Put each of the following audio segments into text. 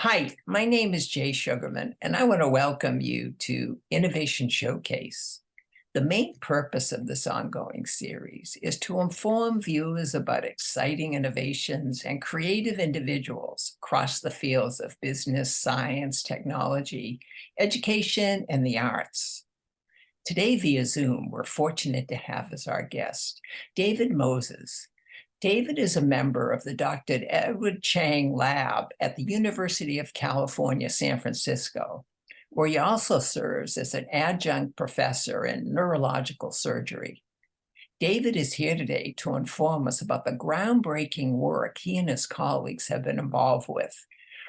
Hi, my name is Jay Sugarman, and I want to welcome you to Innovation Showcase. The main purpose of this ongoing series is to inform viewers about exciting innovations and creative individuals across the fields of business, science, technology, education, and the arts. Today, via Zoom, we're fortunate to have as our guest David Moses. David is a member of the Dr. Edward Chang Lab at the University of California, San Francisco, where he also serves as an adjunct professor in neurological surgery. David is here today to inform us about the groundbreaking work he and his colleagues have been involved with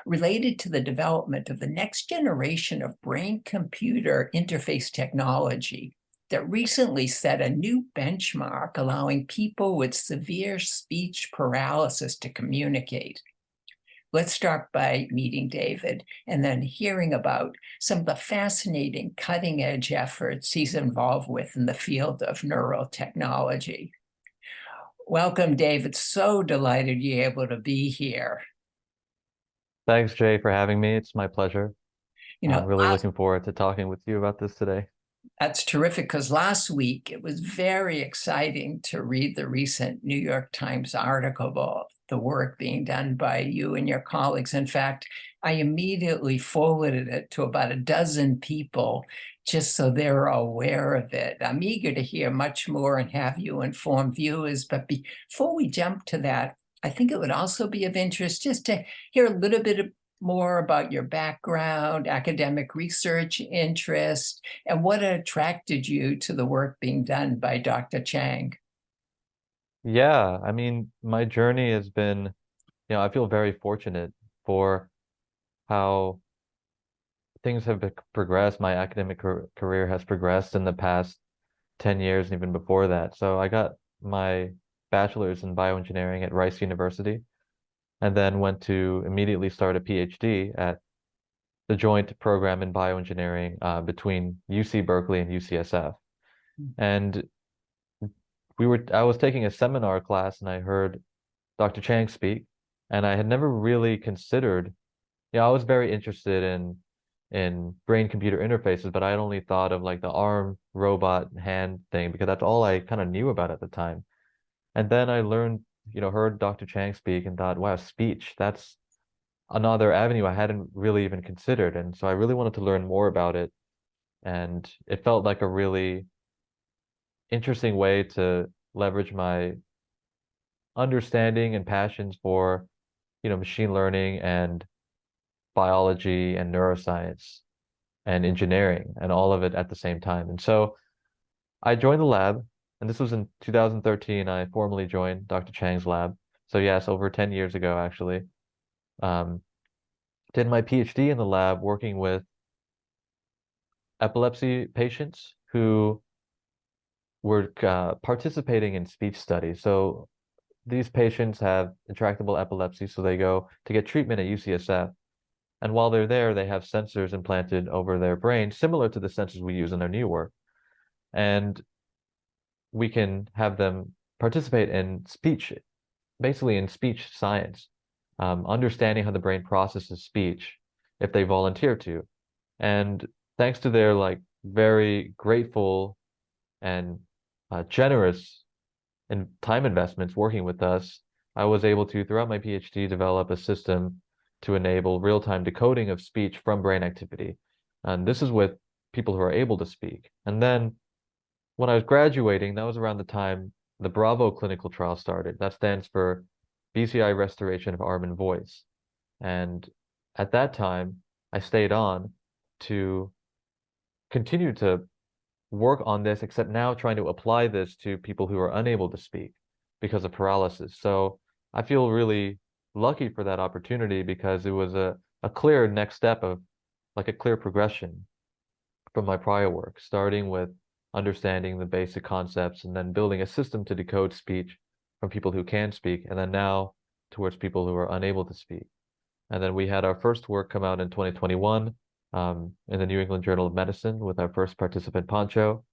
related to the development of the next generation of brain-computer interface technology that recently set a new benchmark, allowing people with severe speech paralysis to communicate. Let's start by meeting David and then hearing about some of the fascinating cutting-edge efforts he's involved with in the field of neurotechnology. Welcome, David. So delighted you're able to be here. Thanks, Jay, for having me. It's my pleasure. You I'm know, really looking forward to talking with you about this today. That's terrific, because last week it was very exciting to read the recent New York Times article about the work being done by you and your colleagues. In fact, I immediately forwarded it to about a dozen people just so they're aware of it. I'm eager to hear much more and have you inform viewers. But before we jump to that, I think it would also be of interest just to hear a little bit more about your background, academic research interest, and what attracted you to the work being done by Dr. Chang. Yeah, I mean, my journey has been, I feel very fortunate for how things have progressed. My academic career has progressed in the past 10 years and even before that. So I got my bachelor's in bioengineering at Rice University and then went to immediately start a PhD at the joint program in bioengineering between UC Berkeley and UCSF. And I was taking a seminar class and I heard Dr. Chang speak, and I had never really considered, I was very interested in brain-computer interfaces, but I had only thought of like the arm robot hand thing because that's all I kind of knew about at the time. And then I learned, heard Dr. Chang speak and thought, wow, speech, that's another avenue I hadn't really even considered. And so I really wanted to learn more about it. And it felt like a really interesting way to leverage my understanding and passions for, machine learning and biology and neuroscience and engineering and all of it at the same time. And so I joined the lab, and this was in 2013. I formally joined Dr. Chang's lab. So yes, over 10 years ago, actually. Um, did my PhD in the lab working with epilepsy patients who were participating in speech studies. So these patients have intractable epilepsy, so they go to get treatment at UCSF. And while they're there, they have sensors implanted over their brain, similar to the sensors we use in our new work. And we can have them participate in speech, basically in speech science, understanding how the brain processes speech if they volunteer to. And thanks to their like very grateful and generous and time investments working with us, I was able to, throughout my PhD, develop a system to enable real-time decoding of speech from brain activity. And this is with people who are able to speak. And then when I was graduating, that was around the time the Bravo clinical trial started. That stands for BCI Restoration of Arm and Voice. And at that time, I stayed on to continue to work on this, except now trying to apply this to people who are unable to speak because of paralysis. So I feel really lucky for that opportunity because it was a clear next step of like a clear progression from my prior work, starting with understanding the basic concepts and then building a system to decode speech from people who can speak, and then now towards people who are unable to speak. And then we had our first work come out in 2021 in the New England Journal of Medicine with our first participant, Pancho,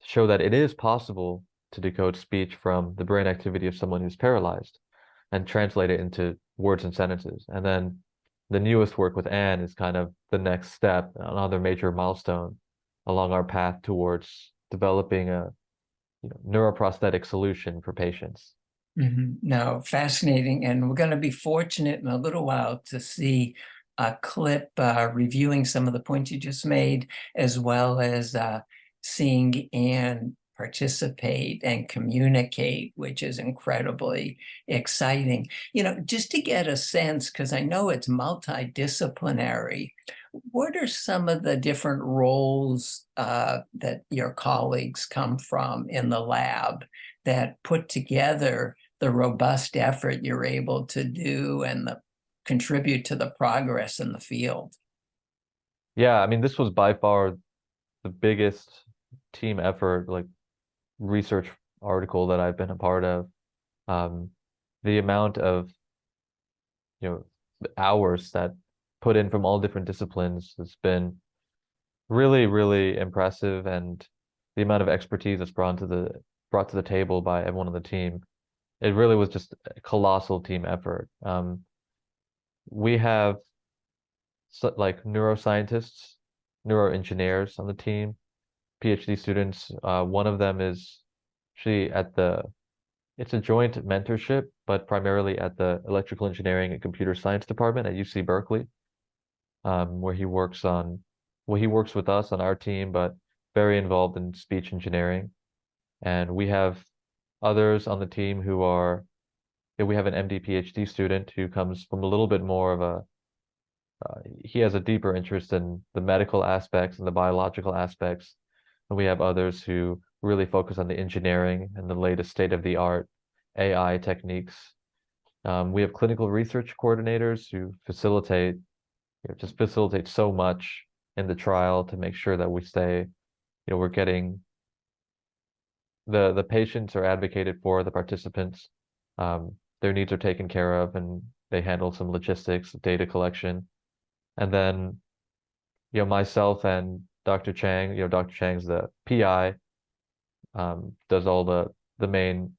to show that it is possible to decode speech from the brain activity of someone who's paralyzed and translate it into words and sentences. And then the newest work with Anne is kind of the next step, another major milestone along our path towards developing a neuroprosthetic solution for patients. No, fascinating. And we're going to be fortunate in a little while to see a clip reviewing some of the points you just made, as well as seeing Anne participate and communicate, which is incredibly exciting. Just to get a sense, because I know it's multidisciplinary, what are some of the different roles that your colleagues come from in the lab that put together the robust effort you're able to do and contribute to the progress in the field? Yeah, I mean, this was by far the biggest team effort, like research article that I've been a part of. Um, the amount of, hours that put in from all different disciplines has been really, really impressive, and the amount of expertise that's brought to the table by everyone on the team, it really was just a colossal team effort. We have like neuroscientists, neuroengineers on the team, PhD students. One of them is she at it's a joint mentorship, but primarily at the electrical engineering and computer science department at UC Berkeley, where he works with us on our team, but very involved in speech engineering. And we have others on the team we have an MD PhD student who comes from a little bit more of he has a deeper interest in the medical aspects and the biological aspects. And we have others who really focus on the engineering and the latest state-of-the-art AI techniques. We have clinical research coordinators who just facilitate so much in the trial to make sure that we're getting the patients are advocated for, the participants, their needs are taken care of, and they handle some logistics, data collection. And then, myself and Dr. Chang, Dr. Chang's the PI, does all the main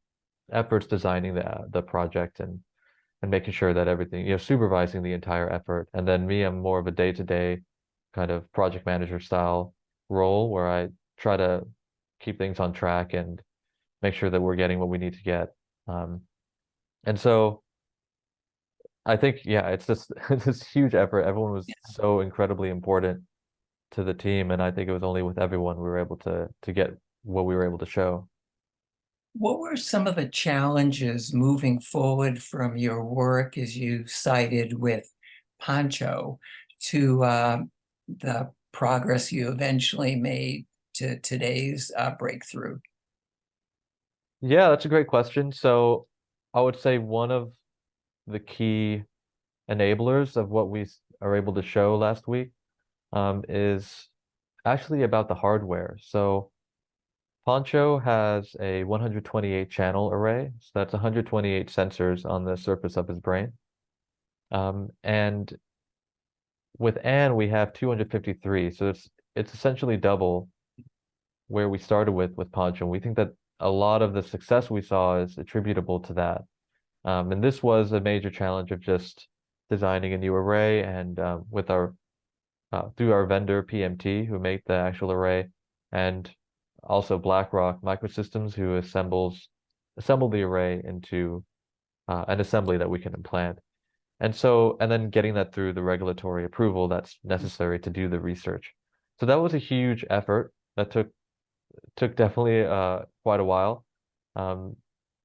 efforts designing the project and making sure that everything, supervising the entire effort. And then me, I'm more of a day-to-day kind of project manager style role where I try to keep things on track and make sure that we're getting what we need to get. And so I think, yeah, it's just this huge effort. Everyone was so incredibly important to the team, and I think it was only with everyone we were able to get what we were able to show. What were some of the challenges moving forward from your work, as you cited with Pancho, to the progress you eventually made to today's breakthrough? Yeah, that's a great question. So I would say one of the key enablers of what we are able to show last week is actually about the hardware. So Poncho has a 128 channel array, so that's 128 sensors on the surface of his brain. And with Anne, we have 253, so it's essentially double where we started with Poncho. We think that a lot of the success we saw is attributable to that. And this was a major challenge of just designing a new array and with our through our vendor PMT who made the actual array, and also BlackRock Microsystems who assembled the array into an assembly that we can implant. And then getting that through the regulatory approval that's necessary to do the research. So that was a huge effort that took definitely quite a while. Um,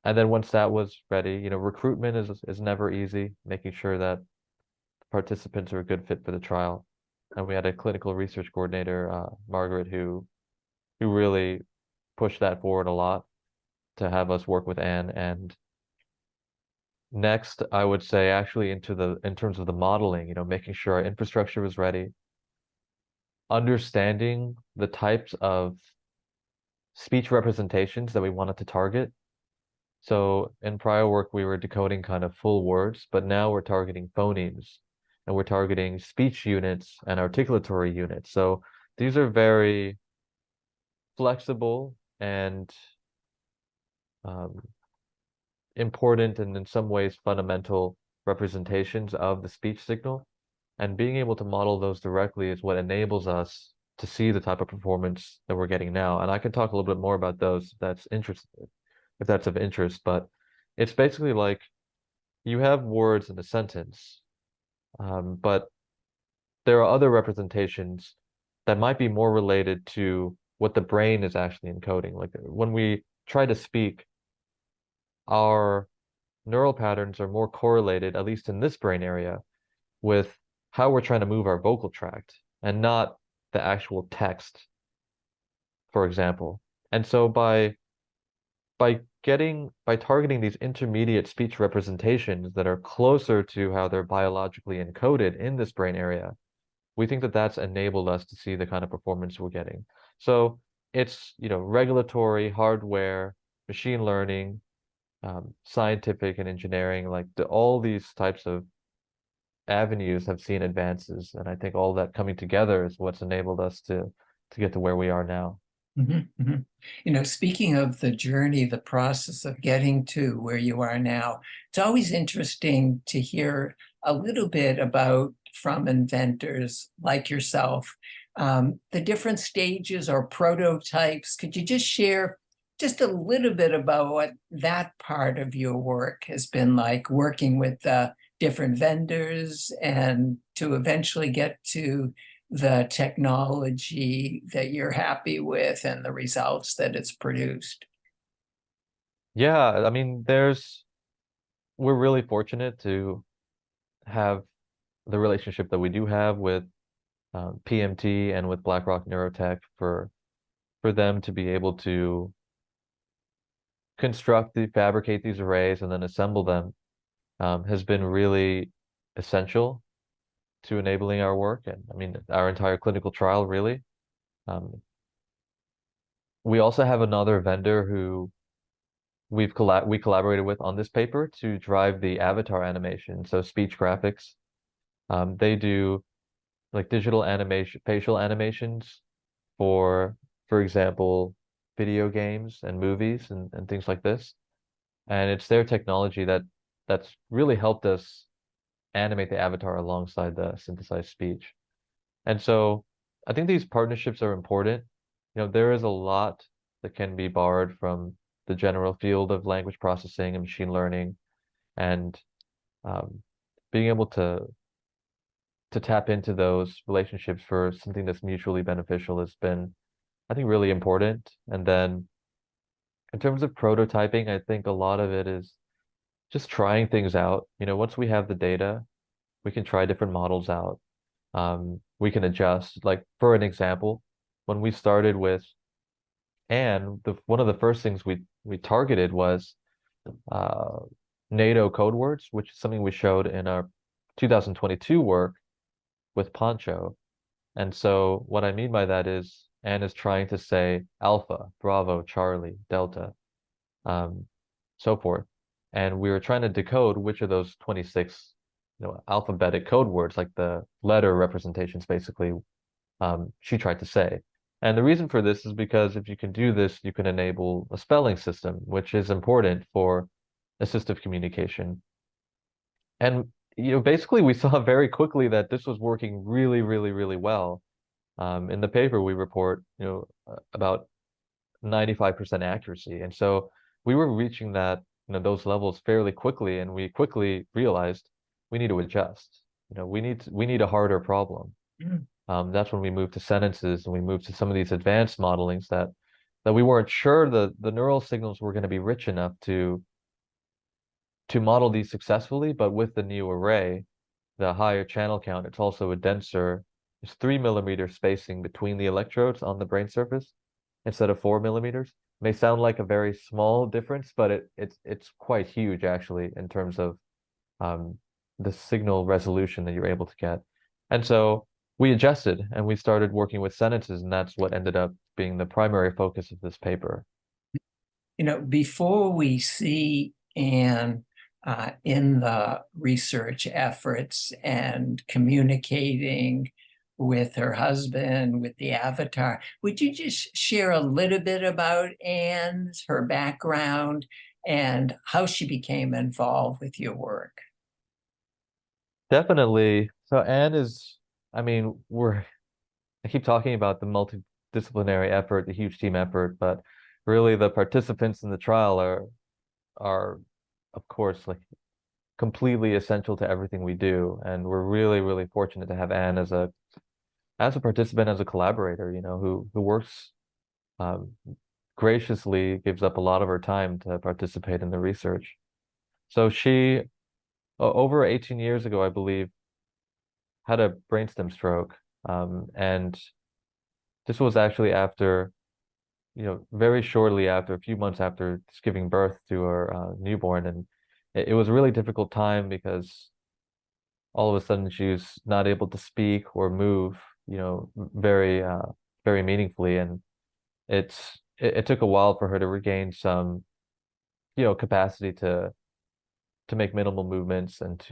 and then once that was ready, recruitment is never easy, making sure that participants are a good fit for the trial. And we had a clinical research coordinator, Margaret, who really pushed that forward a lot to have us work with Anne. And next, I would say actually in terms of the modeling, making sure our infrastructure was ready, understanding the types of speech representations that we wanted to target. So in prior work, we were decoding kind of full words, but now we're targeting phonemes and we're targeting speech units and articulatory units. So these are very flexible and um, important and in some ways fundamental representations of the speech signal. And being able to model those directly is what enables us to see the type of performance that we're getting now. And I can talk a little bit more about those if that's of interest, but it's basically like you have words in a sentence, but there are other representations that might be more related to what the brain is actually encoding. Like when we try to speak, our neural patterns are more correlated, at least in this brain area, with how we're trying to move our vocal tract and not the actual text, for example. And so by targeting these intermediate speech representations that are closer to how they're biologically encoded in this brain area, we think that that's enabled us to see the kind of performance we're getting. So it's, regulatory, hardware, machine learning, scientific and engineering, like all these types of avenues have seen advances. And I think all that coming together is what's enabled us to get to where we are now. Mhm, mhm. Speaking of the journey, the process of getting to where you are now, it's always interesting to hear a little bit about from inventors like yourself, the different stages or prototypes. Could you just share just a little bit about what that part of your work has been like, working with different vendors and to eventually get to the technology that you're happy with and the results that it's produced? Yeah, I mean, we're really fortunate to have the relationship that we do have with PMT and with BlackRock Neurotech for them to be able to fabricate these arrays and then assemble them has been really essential to enabling our work, and I mean our entire clinical trial really. Um, we also have another vendor who we collaborated with on this paper to drive the avatar animation, so speech graphics. They do like digital animation, facial animations for for example, video games and movies and things like this. And it's their technology that's really helped us animate the avatar alongside the synthesized speech. And so I think these partnerships are important. There is a lot that can be borrowed from the general field of language processing and machine learning, and um, being able to tap into those relationships for something that's mutually beneficial has been, I think, really important. And then in terms of prototyping, I think a lot of it is just trying things out. Once we have the data, we can try different models out. We can adjust. Like for an example, when we started with Anne, one of the first things we targeted was uh, NATO code words, which is something we showed in our 2022 work with Poncho. And so what I mean by that is Anne is trying to say Alpha, Bravo, Charlie, Delta, um, so forth. And we were trying to decode which of those 26, alphabetic code words, like the letter representations, basically, she tried to say. And the reason for this is because if you can do this, you can enable a spelling system, which is important for assistive communication. And basically, we saw very quickly that this was working really, really, really well. In the paper, we report, about 95% accuracy. And so we were reaching those levels fairly quickly, and we quickly realized we need to adjust. We need a harder problem. Mm. That's when we moved to sentences and we moved to some of these advanced modelings that we weren't sure the neural signals were going to be rich enough to model these successfully, but with the new array, the higher channel count, it's also a denser, it's 3 millimeter spacing between the electrodes on the brain surface instead of 4 millimeters. May sound like a very small difference, but it's quite huge actually in terms of um, the signal resolution that you're able to get. And so we adjusted and we started working with sentences, and that's what ended up being the primary focus of this paper. Before we see Anne in the research efforts and communicating with her husband, with the avatar, would you just share a little bit about Anne's, her background, and how she became involved with your work? Definitely. So Anne is, I mean, I keep talking about the multidisciplinary effort, the huge team effort, but really the participants in the trial are of course like completely essential to everything we do. And we're really, really fortunate to have Anne as a participant, as a collaborator, who works um, graciously gives up a lot of her time to participate in the research. So she, over 18 years ago, I believe, had a brainstem stroke. And this was actually after, very shortly after, a few months after just giving birth to her newborn. And it was a really difficult time because all of a sudden she was not able to speak or move, very, very meaningfully. And it took a while for her to regain some, capacity to make minimal movements and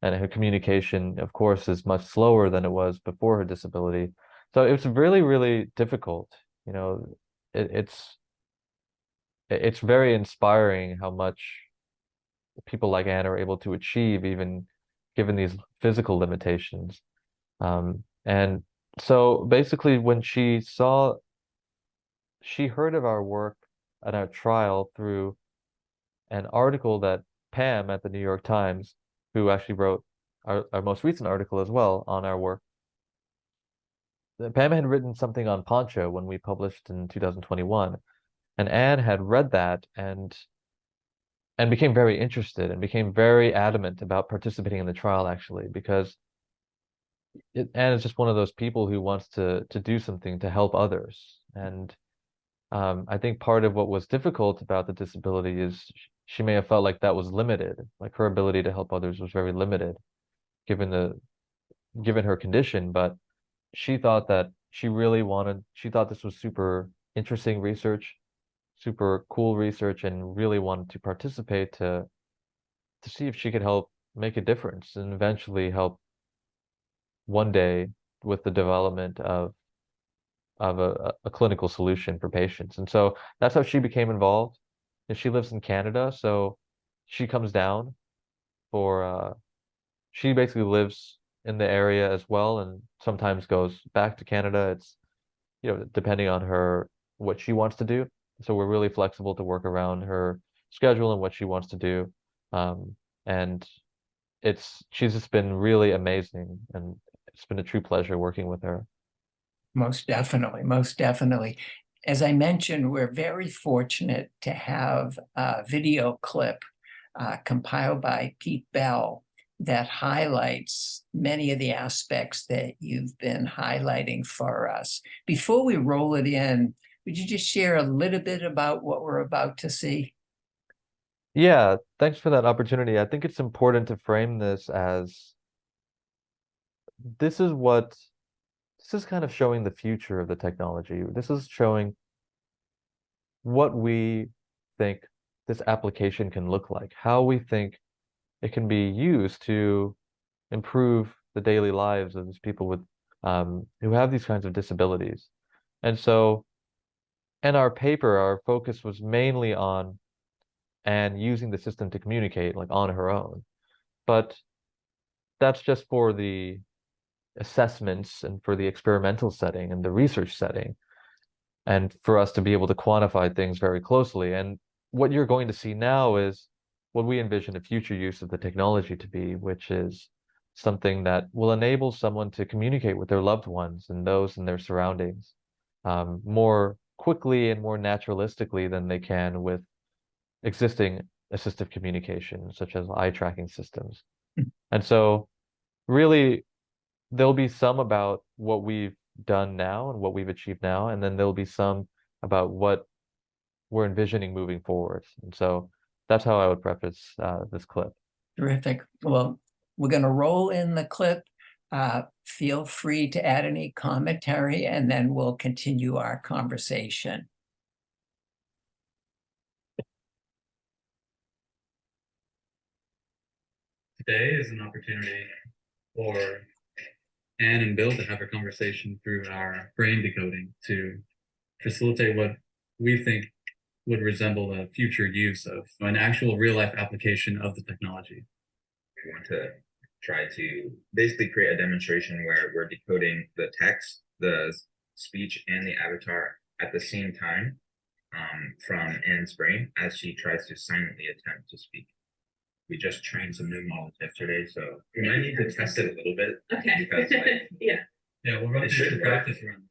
her communication, of course, is much slower than it was before her disability. So it's really, really difficult. You know, it, it's it's very inspiring how much people like Anne are able to achieve, even given these physical limitations. And so basically, when she heard of our work and our trial through an article that Pam at the New York Times, who actually wrote our most recent article as well on our work. Pam had written something on Poncho when we published in 2021, and Anne had read that and became very interested and became very adamant about participating in the trial actually because Anne is just one of those people who wants to do something to help others. And I think part of what was difficult about the disability is she may have felt like that was limited, like her ability to help others was very limited given given her condition. But she thought that she thought this was super interesting research, super cool research, and really wanted to participate to see if she could help make a difference and eventually help one day with the development of a clinical solution for patients. And so that's how she became involved. And she lives in Canada, so she comes down for she basically lives in the area as well and sometimes goes back to Canada. It's, depending on her what she wants to do. So we're really flexible to work around her schedule and what she wants to do. And she's just been really amazing and it's been a true pleasure working with her. Most definitely, most definitely. As I mentioned, we're very fortunate to have a video clip compiled by Pete Bell that highlights many of the aspects that you've been highlighting for us. Before we roll it in, would you just share a little bit about what we're about to see? Yeah, thanks for that opportunity. I think it's important to frame this as this is what this is kind of showing the future of the technology. This is showing what we think this application can look like, how we think it can be used to improve the daily lives of these people with who have these kinds of disabilities. And so, in our paper, our focus was mainly on and using the system to communicate like on her own. But that's just for the assessments and for the experimental setting and the research setting, and for us to be able to quantify things very closely. And what you're going to see now is what we envision a future use of the technology to be, which is something that will enable someone to communicate with their loved ones and those in their surroundings more quickly and more naturalistically than they can with existing assistive communication, such as eye tracking systems. And so, really, there'll be some about what we've done now and what we've achieved now, and then there'll be some about what we're envisioning moving forward. And so that's how I would preface this clip. Terrific. Well, we're going to roll in the clip. Feel free to add any commentary, and then we'll continue our conversation. Today is an opportunity for Anne and Bill to have a conversation through our brain decoding to facilitate what we think would resemble a future use of an actual real life application of the technology. We want to try to basically create a demonstration where we're decoding the text, the speech, and the avatar at the same time from Anne's brain as she tries to silently attempt to speak. We just trained some new models yesterday, so we might need to test it a little bit. Okay. Because, like, Yeah. Yeah, we'll run It through should the work. practice run.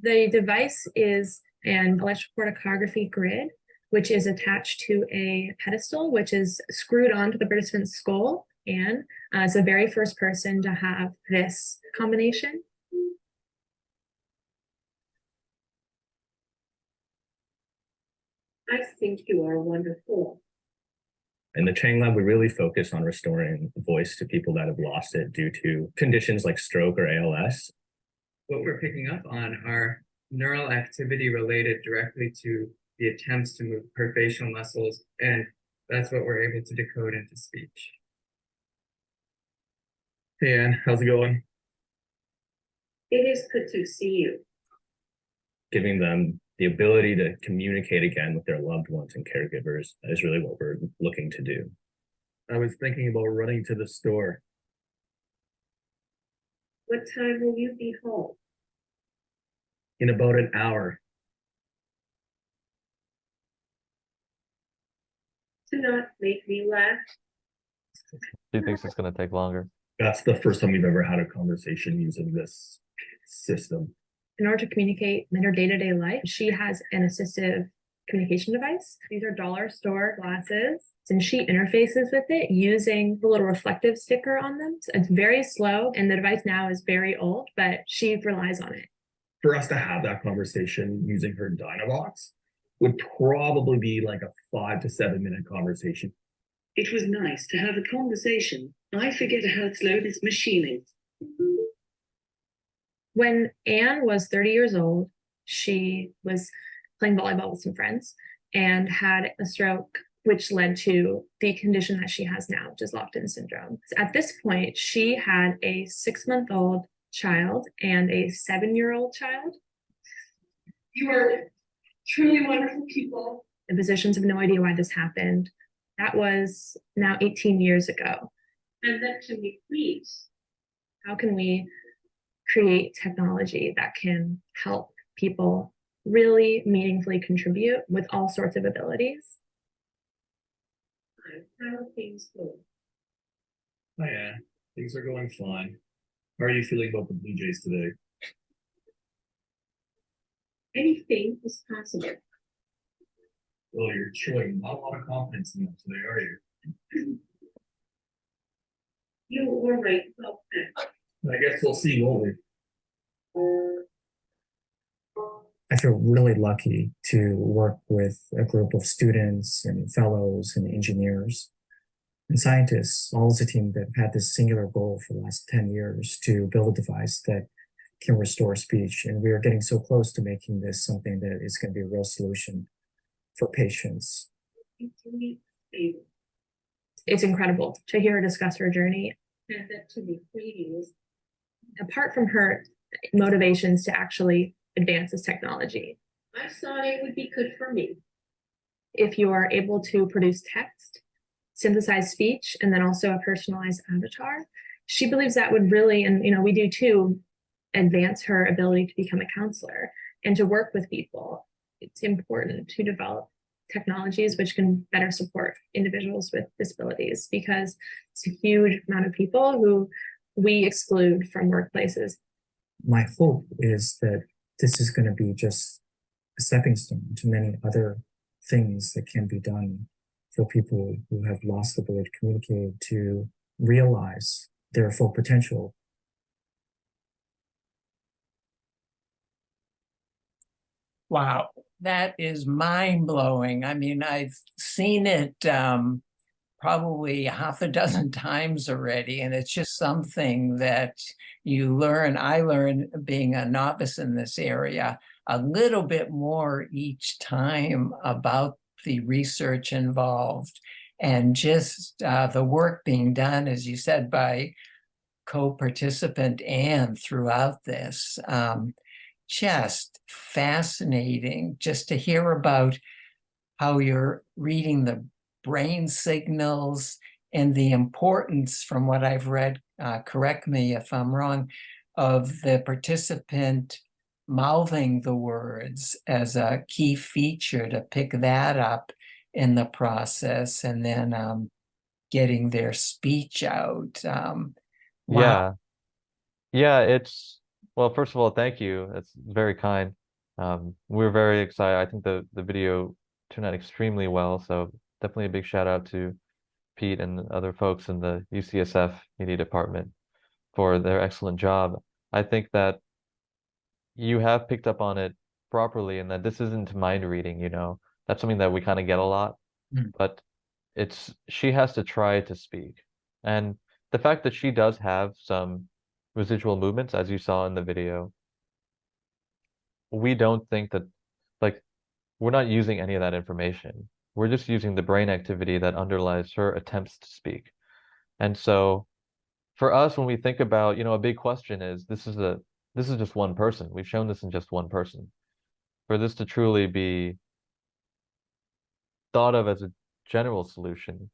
The device is an electrocorticography grid, which is attached to a pedestal, which is screwed onto the participant's skull. And is the very first person to have this combination. I think you are wonderful. In the Chang Lab, we really focus on restoring voice to people that have lost it due to conditions like stroke or ALS. What we're picking up on are neural activity related directly to the attempts to move her facial muscles, and that's what we're able to decode into speech. Hey, Anne, how's it going? It is good to see you. Giving them the ability to communicate again with their loved ones and caregivers is really what we're looking to do. I was thinking about running to the store. What time will you be home? In about an hour. Do not make me laugh. She thinks it's going to take longer. That's the first time we've ever had a conversation using this system. In order to communicate in her day-to-day life, she has an assistive communication device. These are dollar store glasses, and she interfaces with it using the little reflective sticker on them. So it's very slow, and the device now is very old, but she relies on it. For us to have that conversation using her Dynavox would probably be like a 5 to 7 minute conversation. It was nice to have a conversation. I forget how slow this machine is. When Anne was 30 years old, she was playing volleyball with some friends and had a stroke, which led to the condition that she has now, which is locked-in syndrome. At this point, she had a 6-month-old child and a 7-year-old child. You are truly wonderful people. The physicians have no idea why this happened. That was now 18 years ago. And that can be please. How can we create technology that can help people really meaningfully contribute with all sorts of abilities? How are things going? Hi, Anne. Things are going fine. How are you feeling about the Blue Jays today? Anything is possible. Well, you're showing not a lot of confidence in them today, are you? You were right about that. I guess we'll see, won't we? I feel really lucky to work with a group of students and fellows and engineers and scientists, all as a team that had this singular goal for the last 10 years to build a device that can restore speech. And we are getting so close to making this something that is going to be a real solution for patients. It's incredible to hear her discuss her journey. And that to be pleased. Apart from her motivations to actually advance this technology, I thought it would be good for me. if you are able to produce text, synthesize speech, and then also a personalized avatar, she believes that would really, and we do too, advance her ability to become a counselor and to work with people. It's important to develop technologies which can better support individuals with disabilities, because it's a huge amount of people who we exclude from workplaces. My hope is that this is going to be just a stepping stone to many other things that can be done for people who have lost the ability to communicate, to realize their full potential. Wow, that is mind-blowing. I mean, I've seen it probably half a dozen times already, and it's just something that you learn. I learn, being a novice in this area, a little bit more each time about the research involved and just the work being done, as you said, by co-participant Anne throughout this. Just fascinating just to hear about how you're reading the brain signals and the importance, from what I've read, correct me if I'm wrong, of the participant mouthing the words as a key feature to pick that up in the process, and then getting their speech out. Wow. Yeah, well, first of all, thank you. That's very kind. We're very excited. I think the video turned out extremely well. So definitely a big shout out to Pete and other folks in the UCSF media department for their excellent job. I think that you have picked up on it properly, and that this isn't mind reading, you know. That's something that we kind of get a lot, but she has to try to speak. And the fact that she does have some residual movements, as you saw in the video, we don't think that, like, we're not using any of that information. We're just using the brain activity that underlies her attempts to speak. And so for us, when we think about, a big question is, this is just one person. We've shown this in just one person. For this to truly be thought of as a general solution,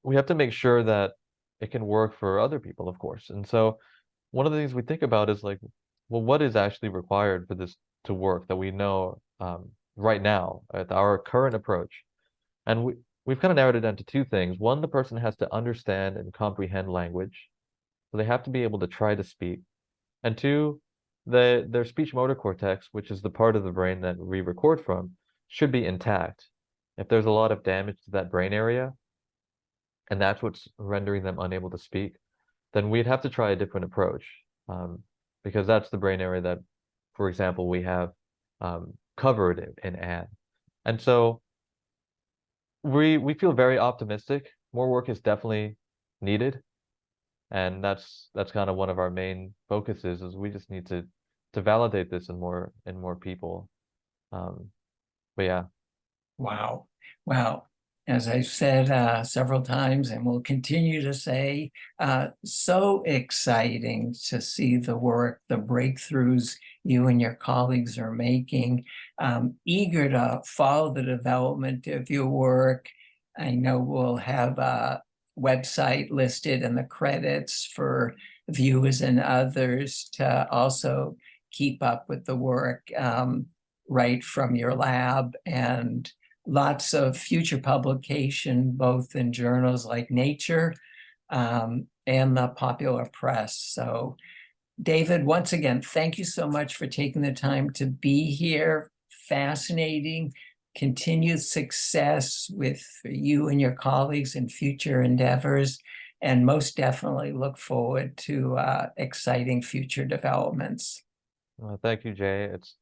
we have to make sure that it can work for other people, of course. And so one of the things we think about is like, well, what is actually required for this to work that we know right now at our current approach? And we've kind of narrowed it down to two things. One, the person has to understand and comprehend language. So they have to be able to try to speak. And two, their speech motor cortex, which is the part of the brain that we record from, should be intact. If there's a lot of damage to that brain area, and that's what's rendering them unable to speak, then we'd have to try a different approach, because that's the brain area that, for example, we have covered in AD. And so we feel very optimistic. More work is definitely needed, and that's kind of one of our main focuses, is we just need to validate this in more people. But yeah. Wow. Wow. As I've said several times and will continue to say, so exciting to see the work, the breakthroughs you and your colleagues are making. Eager to follow the development of your work. I know we'll have a website listed in the credits for viewers and others to also keep up with the work right from your lab, and lots of future publication, both in journals like Nature and the popular press. So, David, once again, thank you so much for taking the time to be here. Fascinating. Continued success with you and your colleagues in future endeavors, and most definitely look forward to exciting future developments. Well, thank you, Jay. It's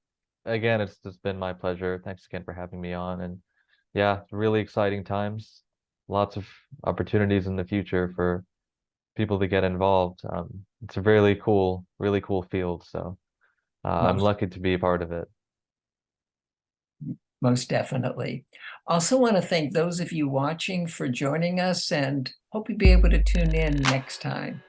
just been my pleasure. Thanks again for having me on. And yeah, really exciting times. Lots of opportunities in the future for people to get involved. It's a really cool field. So I'm lucky to be a part of it. Most definitely. Also want to thank those of you watching for joining us, and hope you'll be able to tune in next time.